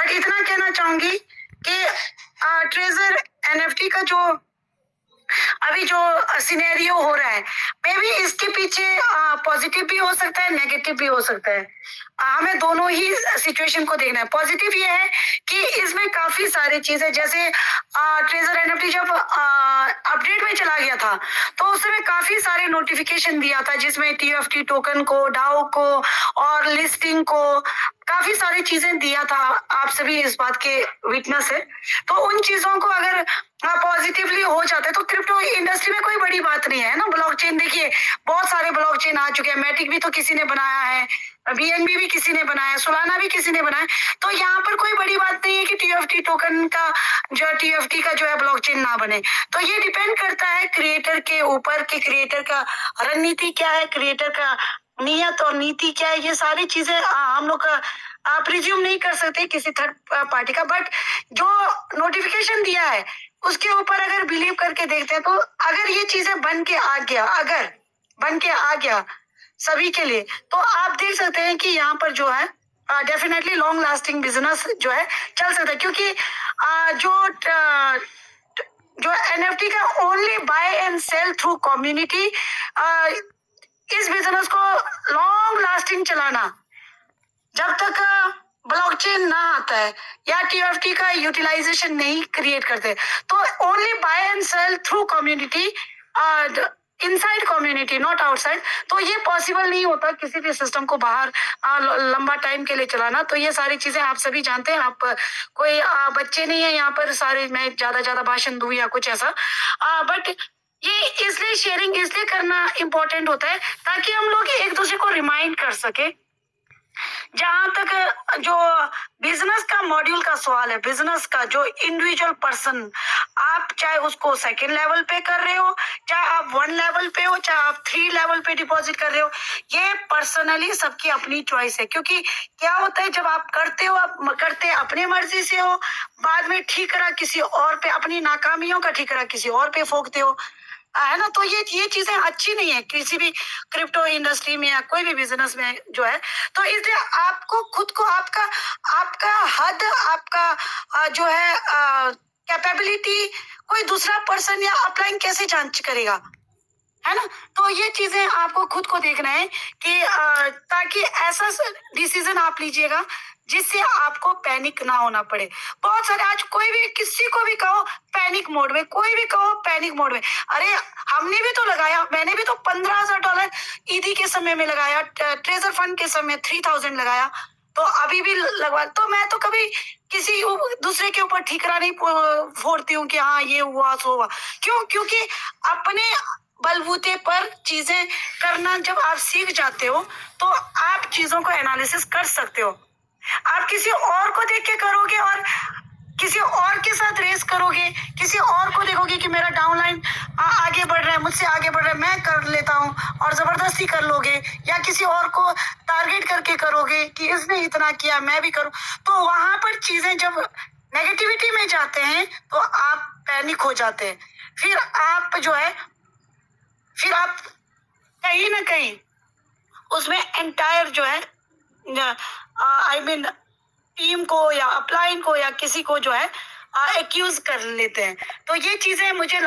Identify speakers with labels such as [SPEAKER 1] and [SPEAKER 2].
[SPEAKER 1] But इतना कहना चाहूंगी कि ट्रेजर एनएफटी का जो अभी जो सिनेरियो हो रहा है, मे बी इसके पीछे पॉजिटिव भी हो सकता है, नेगेटिव भी हो सकता है। हमें दोनों ही सिचुएशन को देखना है। पॉजिटिव ये है कि इसमें काफी सारी चीजें, जैसे ट्रेजर एनएफटी जब अपडेट में चला गया था तो उसमें काफी सारे नोटिफिकेशन दिया था, जिसमें टीएफटी टोकन को, डाउ को और लिस्टिंग को काफी सारी चीजें दिया था। आप सभी इस बात के विटनेस है। तो उन चीजों को अगर पॉजिटिवली हो जाता है तो क्रिप्टो इंडस्ट्री में कोई बड़ी बात नहीं है ना। ब्लॉकचेन देखिए, बहुत सारे ब्लॉकचेन आ चुके हैं। मैटिक भी तो किसी ने बनाया है, बीएनबी भी किसी ने बनाया, सोलाना भी किसी ने बनाया। तो यहाँ पर कोई बड़ी बात नहीं है कि टीएफटी टोकन का टीएफटी का जो है ब्लॉकचेन ना बने। तो ये डिपेंड करता है क्रिएटर के ऊपर कि क्रिएटर का रणनीति क्या है, क्रिएटर का नियत और नीति क्या है। ये सारी चीजें हम लोग प्रिज्यूम नहीं कर सकते किसी थर्ड पार्टी का। बट जो नोटिफिकेशन दिया है उसके ऊपर अगर बिलीव करके देखते हैं तो अगर ये चीजें बन के आ गया, अगर बन के आ गया सभी के लिए, तो आप देख सकते हैं कि यहाँ पर जो है डेफिनेटली लॉन्ग लास्टिंग बिजनेस जो है चल सकता है। क्योंकि जो एनएफटी का only buy and sell through community, इस बिजनेस को लॉन्ग लास्टिंग चलाना, जब तक ब्लॉकचेन ना आता है या टीएफटी का यूटिलाइजेशन नहीं क्रिएट करते, तो only buy and sell through community, inside community, not outside. तो ये पॉसिबल नहीं होता किसी भी सिस्टम को बाहर लंबा टाइम के लिए चलाना। तो ये सारी चीजें आप सभी जानते हैं। आप कोई बच्चे नहीं है यहाँ पर सारे मैं ज्यादा भाषण दूं या कुछ ऐसा। बट ये इसलिए शेयरिंग इसलिए करना इम्पोर्टेंट होता है ताकि हम लोग एक दूसरे को रिमाइंड कर सके। जहां तक जो बिजनेस का मॉड्यूल का सवाल है, बिजनेस का जो इंडिविजुअल पर्सन, आप चाहे उसको सेकंड लेवल पे कर रहे हो, चाहे आप 1 लेवल पे हो, चाहे आप 3 लेवल पे डिपॉजिट कर रहे हो, ये पर्सनली सबकी अपनी चॉइस है। क्योंकि क्या होता है, जब आप करते हो, आप करते अपने मर्जी से हो, बाद में ठीकरा किसी और पे, अपनी नाकामियों का ठीकरा किसी और पे फोकते हो, है ना। तो ये चीजें अच्छी नहीं है किसी भी क्रिप्टो इंडस्ट्री में या कोई भी बिजनेस में जो है। तो इसलिए आपको खुद को आपका आपका हद, आपका जो है कैपेबिलिटी कोई दूसरा पर्सन या अपलाइन कैसे जांच करेगा, है ना। तो ये चीजें आपको खुद को देखना है कि ताकि ऐसा डिसीजन आप लीजिएगा जिससे आपको पैनिक ना होना पड़े। बहुत सारे आज कोई भी किसी को भी कहो पैनिक मोड में, कोई भी कहो पैनिक मोड में। अरे हमने भी तो लगाया, मैंने भी तो $15,000 ईदी के समय में लगाया, ट्रेजर फंड के समय 3000 लगाया, तो अभी भी लगवा। तो मैं तो कभी किसी दूसरे के ऊपर ठीकरा नहीं फोड़ती हूँ कि हाँ ये हुआ सो हुआ। क्यों? क्योंकि अपने बलबूते पर चीजें करना जब आप सीख जाते हो तो आप चीजों को एनालिसिस कर सकते हो। आप किसी और को देख के करोगे और किसी और के साथ रेस करोगे, किसी और को देखोगे कि मेरा डाउनलाइन आगे बढ़ रहा है, मुझसे आगे बढ़ रहा है, मैं कर लेता हूँ, और जबरदस्ती कर लोगे, या किसी और को टारगेट करके करोगे कि इसने इतना किया मैं भी करूँ। तो वहां पर चीजें जब नेगेटिविटी में जाते हैं तो आप पैनिक हो जाते हैं। फिर आप जो है, फिर आप कहीं ना कहीं उसमें एंटायर जो है आई मीन टीम को या अपलाइन को या किसी को जो है एक्यूज कर लेते हैं। तो ये चीजें मुझे